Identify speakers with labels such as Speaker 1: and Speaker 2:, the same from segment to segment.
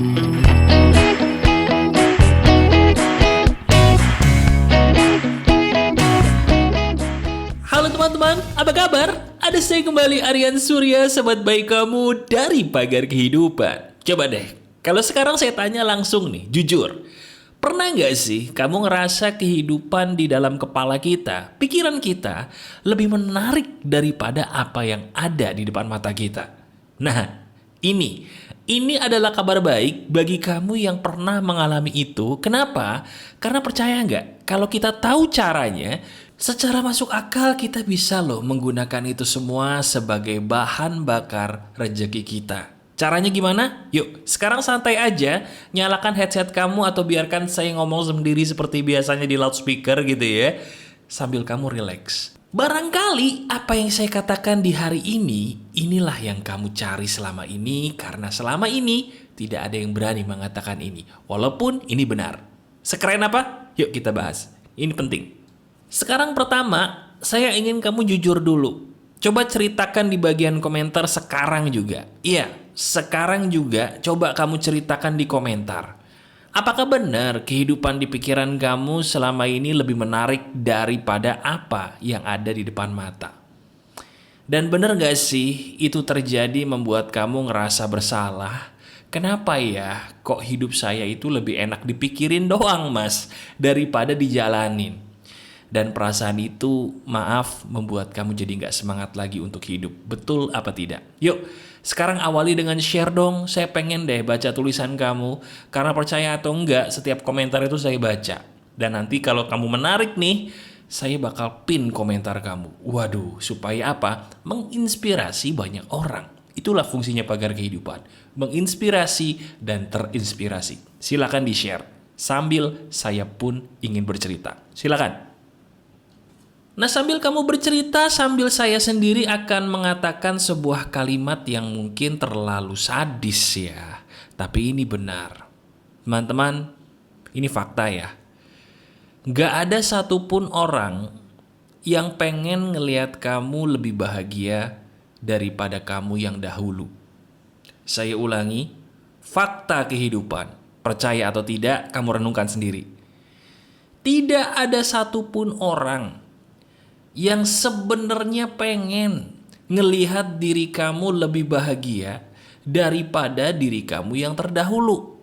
Speaker 1: Halo teman-teman, apa kabar? Ada saya kembali, Aryan Surya, sahabat baik kamu dari Pagar Kehidupan. Coba deh, kalau sekarang saya tanya langsung nih, jujur. Pernah nggak sih kamu ngerasa kehidupan di dalam kepala kita, pikiran kita, lebih menarik daripada apa yang ada di depan mata kita? Nah, ini adalah kabar baik bagi kamu yang pernah mengalami itu. Kenapa? Karena percaya nggak, kalau kita tahu caranya, secara masuk akal kita bisa loh menggunakan itu semua sebagai bahan bakar rezeki kita. Caranya gimana? Yuk, sekarang santai aja, nyalakan headset kamu atau biarkan saya ngomong sendiri seperti biasanya di loudspeaker gitu ya, sambil kamu relax. Barangkali apa yang saya katakan di hari ini, inilah yang kamu cari selama ini, karena selama ini tidak ada yang berani mengatakan ini, walaupun ini benar. Sekeren apa? Yuk kita bahas, ini penting. Sekarang pertama, saya ingin kamu jujur dulu. Coba ceritakan di bagian komentar sekarang juga. Iya, sekarang juga coba kamu ceritakan di komentar. Apakah benar kehidupan di pikiran kamu selama ini lebih menarik daripada apa yang ada di depan mata? Dan benar gak sih itu terjadi membuat kamu ngerasa bersalah? Kenapa ya kok hidup saya itu lebih enak dipikirin doang mas daripada dijalanin? Dan perasaan itu, maaf, membuat kamu jadi nggak semangat lagi untuk hidup. Betul apa tidak? Yuk, sekarang awali dengan share dong. Saya pengen deh baca tulisan kamu. Karena percaya atau enggak, setiap komentar itu saya baca. Dan nanti kalau kamu menarik nih, saya bakal pin komentar kamu. Waduh, supaya apa? Menginspirasi banyak orang. Itulah fungsinya Pagar Kehidupan. Menginspirasi dan terinspirasi. Silakan di-share. Sambil saya pun ingin bercerita. Silakan. Nah, sambil kamu bercerita, sambil saya sendiri akan mengatakan sebuah kalimat yang mungkin terlalu sadis ya. Tapi ini benar. Teman-teman, ini fakta ya. Gak ada satupun orang yang pengen ngelihat kamu lebih bahagia daripada kamu yang dahulu. Saya ulangi, fakta kehidupan. Percaya atau tidak, kamu renungkan sendiri. Tidak ada satupun orang yang sebenarnya pengen ngelihat diri kamu lebih bahagia daripada diri kamu yang terdahulu.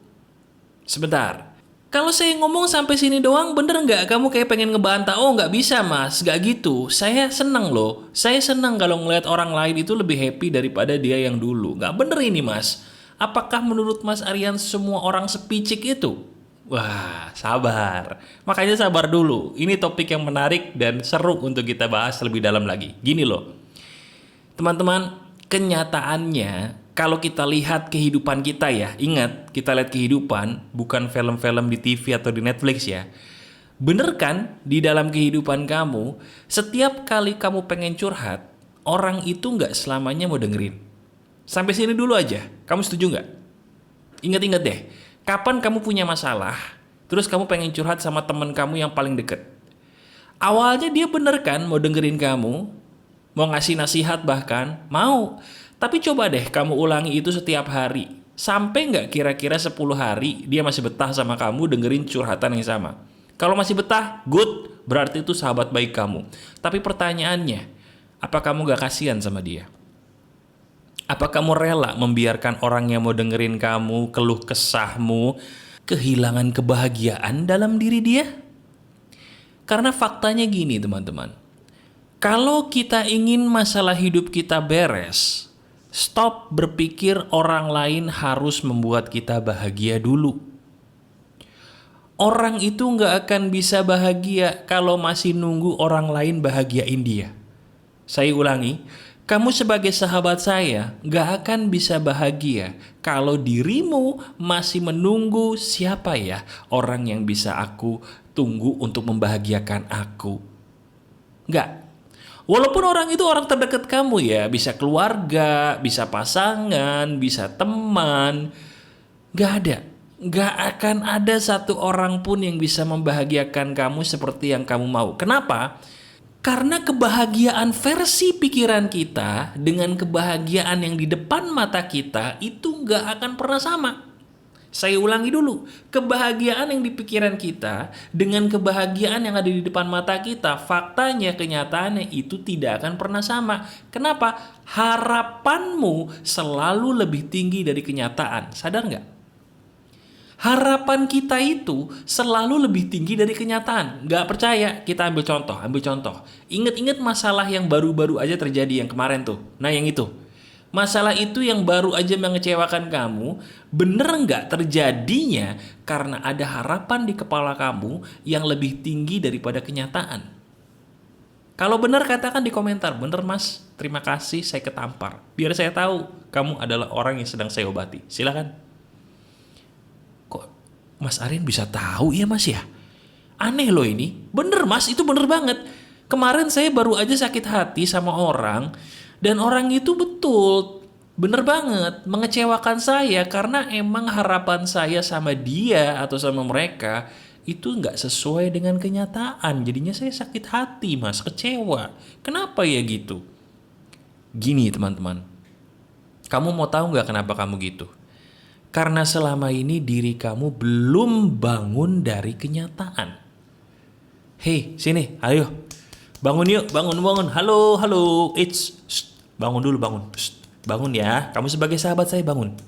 Speaker 1: Sebentar, kalau saya ngomong sampai sini doang, bener nggak kamu kayak pengen ngebantah? Oh nggak bisa mas, nggak gitu. Saya seneng loh, saya seneng kalau ngelihat orang lain itu lebih happy daripada dia yang dulu. Nggak bener ini mas. Apakah menurut Mas Aryan semua orang sepicik itu? Wah, sabar. Makanya sabar dulu. Ini topik yang menarik dan seru untuk kita bahas lebih dalam lagi. Gini loh. Teman-teman, kenyataannya kalau kita lihat kehidupan kita ya, ingat kita lihat kehidupan bukan film-film di TV atau di Netflix ya. Bener kan di dalam kehidupan kamu, setiap kali kamu pengen curhat, orang itu nggak selamanya mau dengerin. Sampai sini dulu aja, kamu setuju nggak? Ingat-ingat deh. Kapan kamu punya masalah, terus kamu pengen curhat sama temen kamu yang paling deket. Awalnya dia bener kan mau dengerin kamu, mau ngasih nasihat bahkan, mau. Tapi coba deh kamu ulangi itu setiap hari. Sampai nggak kira-kira 10 hari dia masih betah sama kamu dengerin curhatan yang sama. Kalau masih betah, good, berarti itu sahabat baik kamu. Tapi pertanyaannya, apa kamu gak kasihan sama dia? Apa kamu rela membiarkan orang yang mau dengerin kamu, keluh kesahmu, kehilangan kebahagiaan dalam diri dia? Karena faktanya gini teman-teman. Kalau kita ingin masalah hidup kita beres, stop berpikir orang lain harus membuat kita bahagia dulu. Orang itu gak akan bisa bahagia kalau masih nunggu orang lain bahagiain dia. Saya ulangi. Kamu sebagai sahabat saya gak akan bisa bahagia kalau dirimu masih menunggu siapa ya orang yang bisa aku tunggu untuk membahagiakan aku. Gak. Walaupun orang itu orang terdekat kamu ya, bisa keluarga, bisa pasangan, bisa teman. Gak ada. Gak akan ada satu orang pun yang bisa membahagiakan kamu seperti yang kamu mau. Kenapa? Karena kebahagiaan versi pikiran kita dengan kebahagiaan yang di depan mata kita itu nggak akan pernah sama. Saya ulangi dulu, kebahagiaan yang di pikiran kita dengan kebahagiaan yang ada di depan mata kita, faktanya, kenyataannya itu tidak akan pernah sama. Kenapa? Harapanmu selalu lebih tinggi dari kenyataan. Sadar nggak? Harapan kita itu selalu lebih tinggi dari kenyataan. Nggak percaya? Kita ambil contoh. Ingat-ingat masalah yang baru-baru aja terjadi yang kemarin tuh. Nah yang itu. Masalah itu yang baru aja mengecewakan kamu, bener nggak terjadinya karena ada harapan di kepala kamu yang lebih tinggi daripada kenyataan? Kalau benar katakan di komentar, bener mas, terima kasih saya ketampar. Biar saya tahu kamu adalah orang yang sedang saya obati. Silakan. Kok Mas Aryan bisa tahu ya mas ya? Aneh loh ini. Bener mas, itu bener banget. Kemarin saya baru aja sakit hati sama orang. Dan orang itu betul, bener banget, mengecewakan saya karena emang harapan saya sama dia atau sama mereka itu nggak sesuai dengan kenyataan. Jadinya saya sakit hati mas, kecewa. Kenapa ya gitu? Gini teman-teman, kamu mau tahu nggak kenapa kamu gitu? Karena selama ini diri kamu belum bangun dari kenyataan. Hei, sini, ayo. Bangun yuk, bangun. Halo. Bangun dulu, bangun. Bangun ya, kamu sebagai sahabat saya bangun.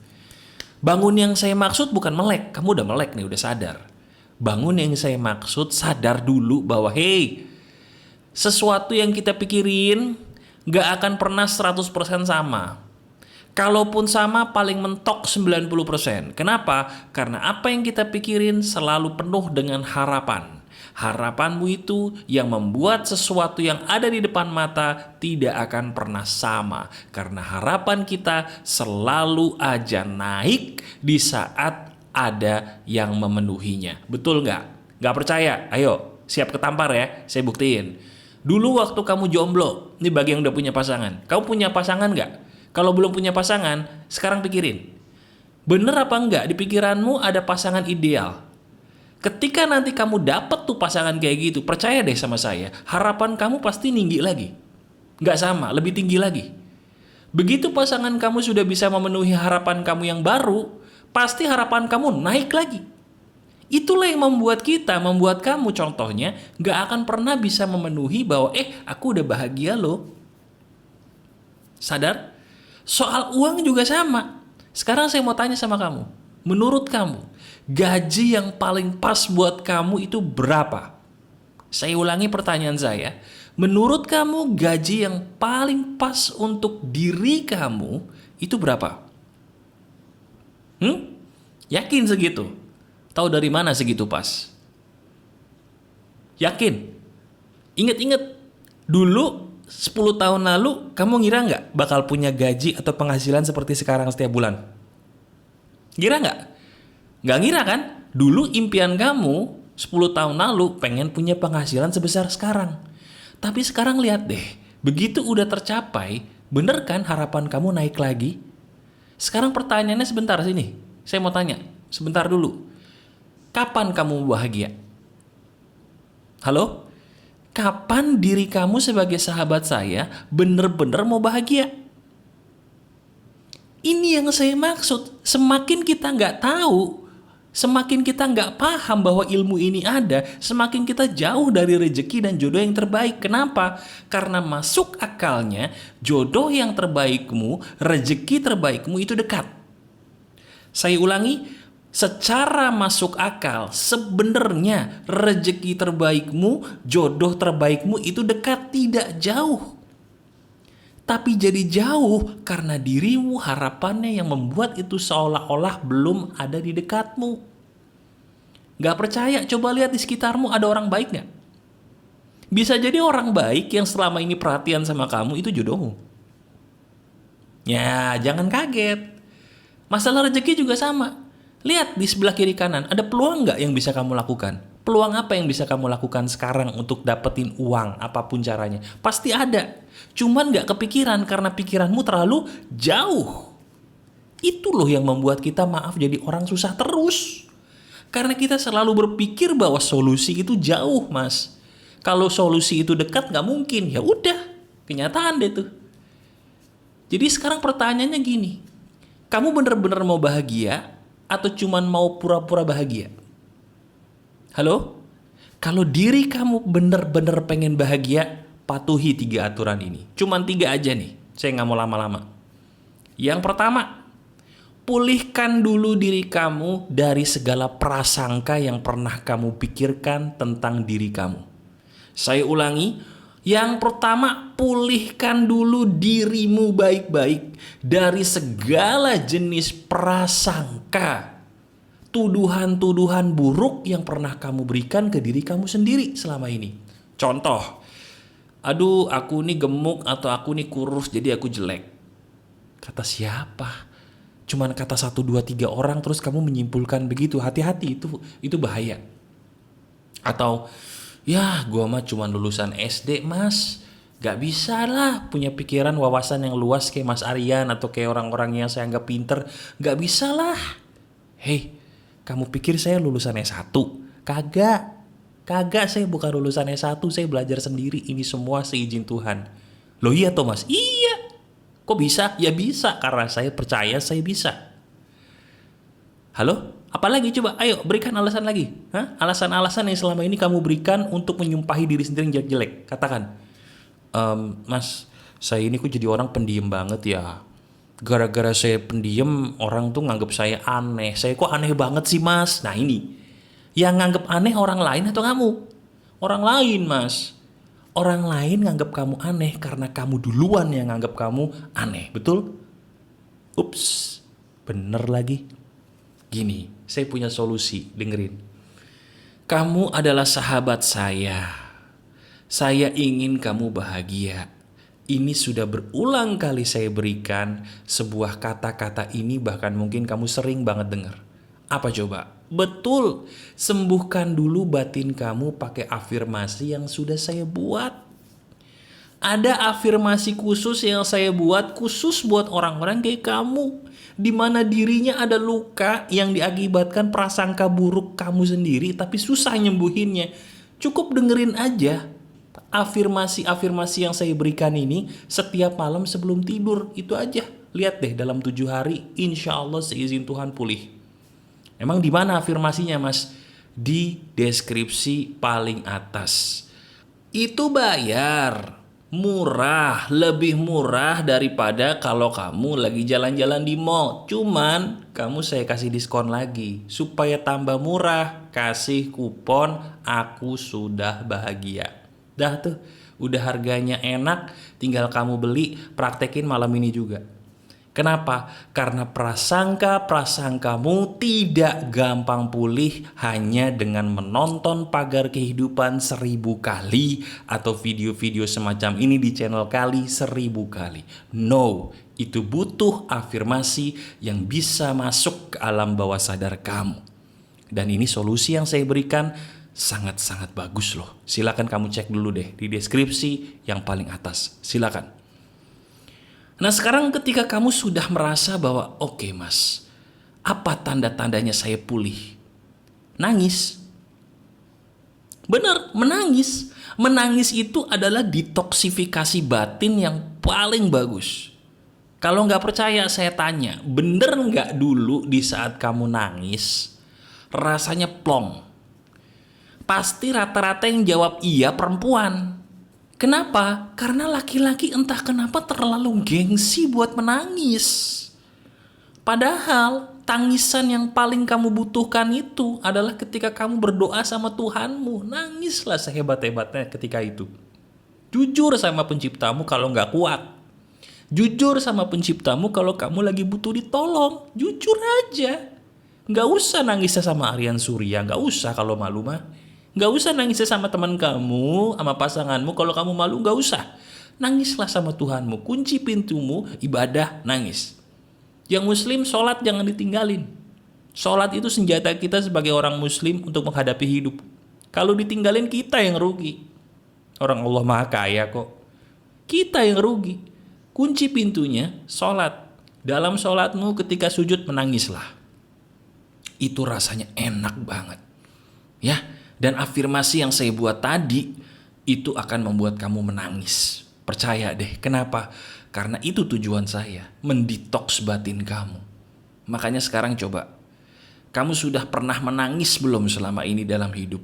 Speaker 1: Bangun yang saya maksud bukan melek, kamu udah melek nih, udah sadar. Bangun yang saya maksud sadar dulu bahwa sesuatu yang kita pikirin gak akan pernah 100% sama. Kalaupun sama paling mentok 90%. Kenapa? Karena apa yang kita pikirin selalu penuh dengan harapan. Harapanmu itu yang membuat sesuatu yang ada di depan mata tidak akan pernah sama. Karena harapan kita selalu aja naik di saat ada yang memenuhinya. Betul nggak? Nggak percaya? Ayo, siap ketampar ya, saya buktiin. Dulu waktu kamu jomblo, ini bagi yang udah punya pasangan. Kamu punya pasangan nggak? Kalau belum punya pasangan, sekarang pikirin. Bener apa enggak di pikiranmu ada pasangan ideal? Ketika nanti kamu dapet tuh pasangan kayak gitu, percaya deh sama saya, harapan kamu pasti tinggi lagi. Nggak sama, lebih tinggi lagi. Begitu pasangan kamu sudah bisa memenuhi harapan kamu yang baru, pasti harapan kamu naik lagi. Itulah yang membuat kamu contohnya, nggak akan pernah bisa memenuhi bahwa aku udah bahagia loh. Sadar? Soal uang juga sama. Sekarang saya mau tanya sama kamu. Menurut kamu, gaji yang paling pas buat kamu itu berapa? Saya ulangi pertanyaan saya. Menurut kamu gaji yang paling pas untuk diri kamu itu berapa? Yakin segitu? Tahu dari mana segitu pas? Yakin? Ingat-ingat dulu 10 tahun lalu kamu ngira nggak bakal punya gaji atau penghasilan seperti sekarang setiap bulan? Ngira nggak? Nggak ngira kan? Dulu impian kamu 10 tahun lalu pengen punya penghasilan sebesar sekarang. Tapi sekarang lihat deh, begitu udah tercapai, bener kan harapan kamu naik lagi? Sekarang pertanyaannya sebentar sini. Saya mau tanya, sebentar dulu. Kapan kamu bahagia? Halo? Kapan diri kamu sebagai sahabat saya bener-bener mau bahagia? Ini yang saya maksud. Semakin kita nggak tahu, semakin kita nggak paham bahwa ilmu ini ada, semakin kita jauh dari rezeki dan jodoh yang terbaik. Kenapa? Karena masuk akalnya jodoh yang terbaikmu, rezeki terbaikmu itu dekat. Saya ulangi, secara masuk akal sebenarnya rezeki terbaikmu, jodoh terbaikmu itu dekat, tidak jauh. Tapi jadi jauh karena dirimu harapannya yang membuat itu seolah-olah belum ada di dekatmu. Gak percaya? Coba lihat di sekitarmu ada orang baik gak? Bisa jadi orang baik yang selama ini perhatian sama kamu itu jodohmu. Ya, jangan kaget. Masalah rezeki juga sama. Lihat di sebelah kiri kanan, ada peluang gak yang bisa kamu lakukan? Peluang apa yang bisa kamu lakukan sekarang untuk dapetin uang, apapun caranya? Pasti ada. Cuman gak kepikiran karena pikiranmu terlalu jauh. Itu loh yang membuat kita jadi orang susah terus. Karena kita selalu berpikir bahwa solusi itu jauh, Mas. Kalau solusi itu dekat gak mungkin. Ya udah, kenyataan deh tuh. Jadi sekarang pertanyaannya gini. Kamu bener-bener mau bahagia atau cuman mau pura-pura bahagia? Halo? Kalau diri kamu bener-bener pengen bahagia, patuhi 3 aturan ini. Cuman 3 aja nih, saya nggak mau lama-lama. Yang pertama, pulihkan dulu diri kamu dari segala prasangka yang pernah kamu pikirkan tentang diri kamu. Saya ulangi, yang pertama, pulihkan dulu dirimu baik-baik dari segala jenis prasangka, tuduhan-tuduhan buruk yang pernah kamu berikan ke diri kamu sendiri selama ini. Contoh, aduh aku nih gemuk atau aku nih kurus jadi aku jelek. Kata siapa? Cuman kata 1, 2, 3 orang terus kamu menyimpulkan begitu. Hati-hati, itu bahaya. Atau ya gua mah cuman lulusan SD mas, gak bisa lah punya pikiran wawasan yang luas kayak Mas Aryan atau kayak orang-orang yang saya anggap pinter. Gak bisa lah. Hei, kamu pikir saya lulusan S1? Kagak, saya bukan lulusan S1, saya belajar sendiri. Ini semua seizin Tuhan. Loh iya Thomas? Iya. Kok bisa? Ya bisa, karena saya percaya saya bisa. Halo? Apalagi coba? Ayo berikan alasan lagi. Hah? Alasan-alasan yang selama ini kamu berikan untuk menyumpahi diri sendiri yang jelek. Katakan, Mas, saya ini kok jadi orang pendiam banget ya. Gara-gara saya pendiam, orang tuh nganggap saya aneh. Saya kok aneh banget sih mas? Nah ini, yang nganggap aneh orang lain atau kamu? Orang lain mas. Orang lain nganggap kamu aneh karena kamu duluan yang nganggap kamu aneh, betul? Ups, bener lagi. Gini, saya punya solusi, dengerin. Kamu adalah sahabat saya. Saya ingin kamu bahagia. Ini sudah berulang kali saya berikan sebuah kata-kata ini, bahkan mungkin kamu sering banget dengar. Apa coba? Betul, sembuhkan dulu batin kamu pakai afirmasi yang sudah saya buat. Ada afirmasi khusus yang saya buat khusus buat orang-orang kayak kamu, di mana dirinya ada luka yang diakibatkan prasangka buruk kamu sendiri tapi susah nyembuhinnya. Cukup dengerin aja afirmasi-afirmasi yang saya berikan ini setiap malam sebelum tidur. Itu aja. Lihat deh dalam 7 hari insya Allah seizin Tuhan pulih. Emang di mana afirmasinya mas? Di deskripsi paling atas. Itu bayar. Murah. Lebih murah daripada kalau kamu lagi jalan-jalan di mall. Cuman kamu saya kasih diskon lagi. Supaya tambah murah, kasih kupon aku sudah bahagia. Dah tuh, udah harganya enak, tinggal kamu beli, praktekin malam ini juga. Kenapa? Karena prasangka-prasangkamu tidak gampang pulih hanya dengan menonton Pagar Kehidupan 1000 kali atau video-video semacam ini di channel kali 1000 kali. No, itu butuh afirmasi yang bisa masuk ke alam bawah sadar kamu. Dan ini solusi yang saya berikan sangat-sangat bagus loh. Silakan kamu cek dulu deh di deskripsi yang paling atas. Silakan. Nah sekarang ketika kamu sudah merasa bahwa oke mas, apa tanda-tandanya saya pulih? Nangis. Benar, menangis. Menangis itu adalah detoksifikasi batin yang paling bagus. Kalau nggak percaya saya tanya, bener nggak dulu di saat kamu nangis rasanya plong? Pasti rata-rata yang jawab iya perempuan. Kenapa? Karena laki-laki entah kenapa terlalu gengsi buat menangis. Padahal tangisan yang paling kamu butuhkan itu adalah ketika kamu berdoa sama Tuhanmu. Nangislah sehebat-hebatnya ketika itu. Jujur sama penciptamu kalau nggak kuat. Jujur sama penciptamu kalau kamu lagi butuh ditolong. Jujur aja. Nggak usah nangisnya sama Aryan Surya. Nggak usah kalau malu mah. Nggak usah nangisnya sama teman kamu, sama pasanganmu. Kalau kamu malu nggak usah. Nangislah sama Tuhanmu. Kunci pintumu, ibadah, nangis. Yang muslim, sholat jangan ditinggalin. Sholat itu senjata kita sebagai orang muslim untuk menghadapi hidup. Kalau ditinggalin kita yang rugi. Orang Allah maha kaya kok. Kita yang rugi. Kunci pintunya, sholat. Dalam sholatmu ketika sujud menangislah. Itu rasanya enak banget. Ya. Dan afirmasi yang saya buat tadi, itu akan membuat kamu menangis. Percaya deh, kenapa? Karena itu tujuan saya, mendetoks batin kamu. Makanya sekarang coba, Kamu sudah pernah menangis belum selama ini dalam hidup?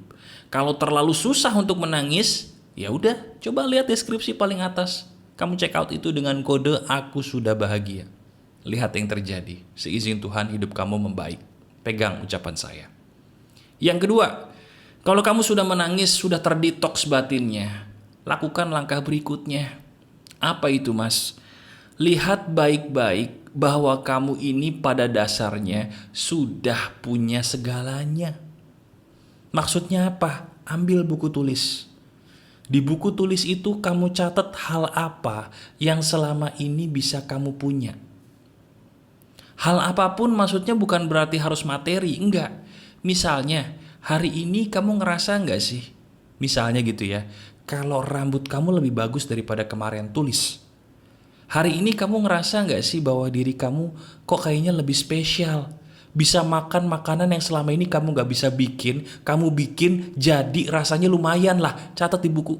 Speaker 1: Kalau terlalu susah untuk menangis, ya udah, coba lihat deskripsi paling atas. Kamu check out itu dengan kode "Aku sudah bahagia". Lihat yang terjadi. Seizin Tuhan hidup kamu membaik. Pegang ucapan saya. Yang kedua, kalau kamu sudah menangis, sudah terdetoks batinnya, lakukan langkah berikutnya. Apa itu, Mas? Lihat baik-baik bahwa kamu ini pada dasarnya sudah punya segalanya. Maksudnya apa? Ambil buku tulis. Di buku tulis itu kamu catat hal apa yang selama ini bisa kamu punya. Hal apapun maksudnya bukan berarti harus materi, enggak. Misalnya, hari ini kamu ngerasa enggak sih? Misalnya gitu ya, kalau rambut kamu lebih bagus daripada kemarin, tulis. Hari ini kamu ngerasa nggak sih bahwa diri kamu kok kayaknya lebih spesial? Bisa makan makanan yang selama ini kamu nggak bisa bikin, kamu bikin jadi rasanya lumayan lah, catat di buku.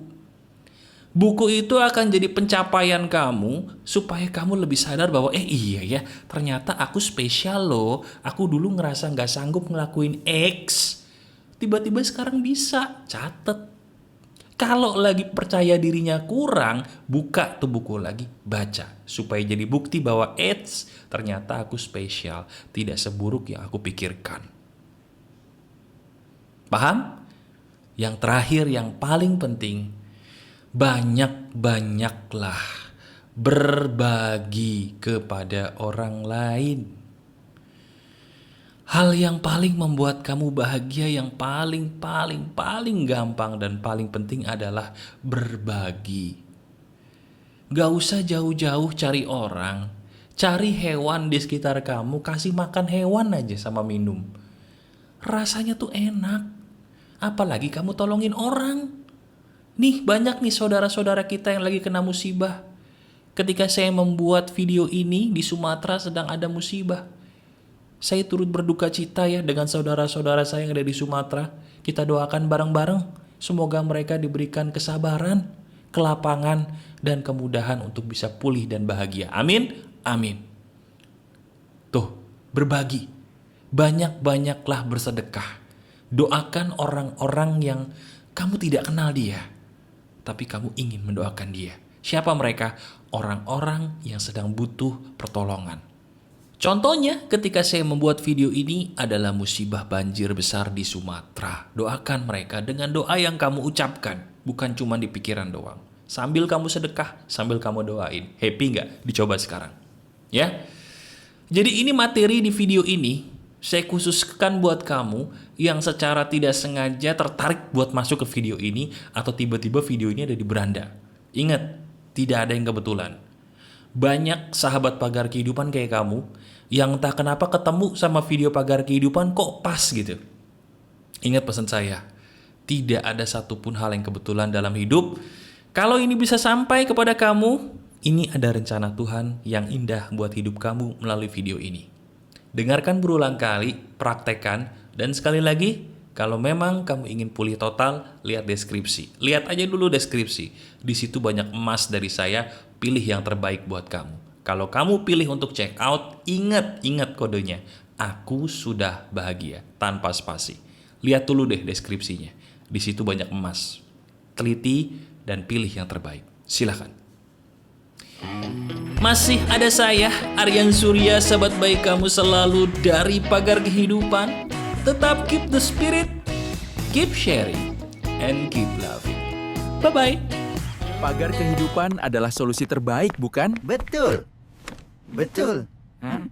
Speaker 1: Buku itu akan jadi pencapaian kamu supaya kamu lebih sadar bahwa iya ya, ternyata aku spesial loh. Aku dulu ngerasa nggak sanggup ngelakuin X, tiba-tiba sekarang bisa, catat. Kalau lagi percaya dirinya kurang, buka tuh buku lagi, baca. Supaya jadi bukti bahwa ternyata aku spesial, tidak seburuk yang aku pikirkan. Paham? Yang terakhir, yang paling penting, banyak-banyaklah berbagi kepada orang lain. Hal yang paling membuat kamu bahagia, yang paling gampang dan paling penting adalah berbagi. Gak usah jauh-jauh cari orang, cari hewan di sekitar kamu, kasih makan hewan aja sama minum. Rasanya tuh enak, apalagi kamu tolongin orang. Nih banyak nih saudara-saudara kita yang lagi kena musibah. Ketika saya membuat video ini di Sumatera sedang ada musibah. Saya turut berduka cita ya dengan saudara-saudara saya yang ada di Sumatera. Kita doakan bareng-bareng. Semoga mereka diberikan kesabaran, kelapangan, dan kemudahan untuk bisa pulih dan bahagia. Amin. Amin. Tuh, berbagi. Banyak-banyaklah bersedekah. Doakan orang-orang yang kamu tidak kenal dia, tapi kamu ingin mendoakan dia. Siapa mereka? Orang-orang yang sedang butuh pertolongan. Contohnya ketika saya membuat video ini adalah musibah banjir besar di Sumatera. Doakan mereka dengan doa yang kamu ucapkan, bukan cuma di pikiran doang. Sambil kamu sedekah, sambil kamu doain. Happy nggak? Dicoba sekarang. Ya. Jadi ini materi di video ini saya khususkan buat kamu yang secara tidak sengaja tertarik buat masuk ke video ini atau tiba-tiba video ini ada di beranda. Ingat, tidak ada yang kebetulan. Banyak sahabat pagar kehidupan kayak kamu yang entah kenapa ketemu sama video pagar kehidupan kok pas gitu. Ingat pesan saya, tidak ada satupun hal yang kebetulan dalam hidup. Kalau ini bisa sampai kepada kamu, ini ada rencana Tuhan yang indah buat hidup kamu melalui video ini. Dengarkan berulang kali, praktekkan, dan sekali lagi, kalau memang kamu ingin pulih total, lihat deskripsi. Lihat aja dulu deskripsi. Di situ banyak emas dari saya, pilih yang terbaik buat kamu. Kalau kamu pilih untuk check out, ingat kodenya. Aku sudah bahagia, tanpa spasi. Lihat dulu deh deskripsinya. Di situ banyak emas. Teliti dan pilih yang terbaik. Silakan. Masih ada saya, Aryan Surya, sahabat baik kamu selalu dari Pagar Kehidupan. Tetap keep the spirit, keep sharing, and keep loving. Bye-bye.
Speaker 2: Pagar Kehidupan adalah solusi terbaik, bukan?
Speaker 3: Betul. Betul.
Speaker 2: Hah?